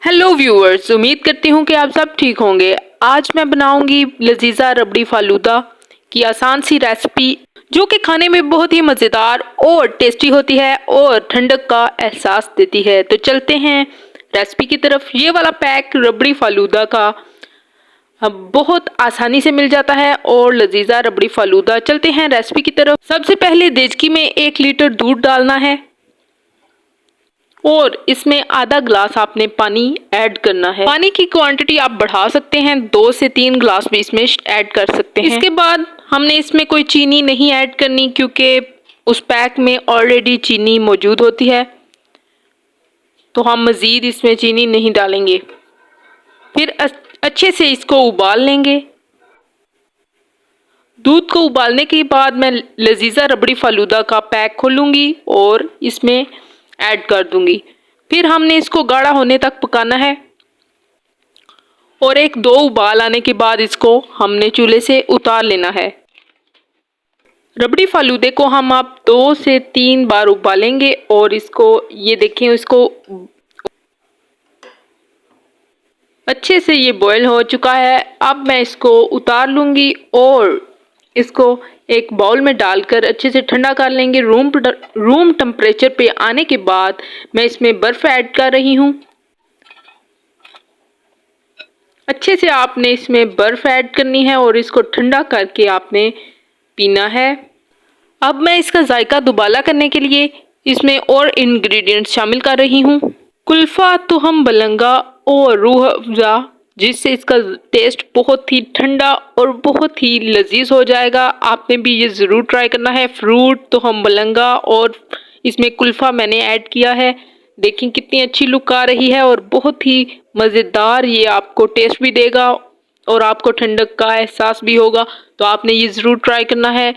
Hello viewers, उम्मीद करती हूँ कि आप सब ठीक होंगे। आज मैं बनाऊंगी लजीजा रबड़ी फालूदा की आसान सी रेसिपी जो कि खाने में बहुत ही मज़ेदार और टेस्टी होती है और ठंडक का एहसास देती है। तो चलते हैं रेसिपी की तरफ। ये वाला पैक रबड़ी फालूदा का बहुत आसानी से मिल जाता है और लजीजा रबड़ी फालूदा। चलते हैं रेसिपी की तरफ। सबसे पहले देचकी में 1 लीटर दूध डालना है और इसमें आधा ग्लास आपने पानी ऐड करना है। पानी की क्वांटिटी आप बढ़ा सकते हैं, 2 से 3 ग्लास भी इसमें ऐड कर सकते हैं। इसके बाद हमने इसमें कोई चीनी नहीं ऐड करनी क्योंकि उस पैक में ऑलरेडी चीनी मौजूद होती है, तो हम मज़ीद इसमें चीनी नहीं डालेंगे। फिर अच्छे से इसको उबाल लेंगे। दूध को उबालने के बाद मैं लजीजा रबड़ी फालूदा का पैक खोलूंगी और इसमें ऐड कर दूंगी। फिर हमने इसको गाढ़ा होने तक पकाना है और 1-2 उबाल आने के बाद इसको हमने चूल्हे से उतार लेना है। रबड़ी फालूदे को हम अब 2 से 3 बार उबालेंगे और इसको ये देखें, इसको अच्छे से ये बॉयल हो चुका है। अब मैं इसको उतार लूँगी और इसको एक बाउल में डालकर अच्छे से ठंडा कर लेंगे। रूम टेम्परेचर पे आने के बाद मैं इसमें बर्फ़ ऐड कर रही हूँ। अच्छे से आपने इसमें बर्फ़ ऐड करनी है और इसको ठंडा करके आपने पीना है। अब मैं इसका जायका दुबाला करने के लिए इसमें और इंग्रेडिएंट्स शामिल कर रही हूँ। कुल्फ़ा, तुहम बलंगा और रूह अफ़ज़ा, जिससे इसका टेस्ट बहुत ही ठंडा और बहुत ही लजीज हो जाएगा। आपने भी ये ज़रूर ट्राई करना है। फ्रूट, तुहम बलंगा और इसमें कुल्फ़ा मैंने ऐड किया है। देखें कितनी अच्छी लुक आ रही है और बहुत ही मज़ेदार ये आपको टेस्ट भी देगा और आपको ठंडक का एहसास भी होगा। तो आपने ये ज़रूर ट्राई करना है।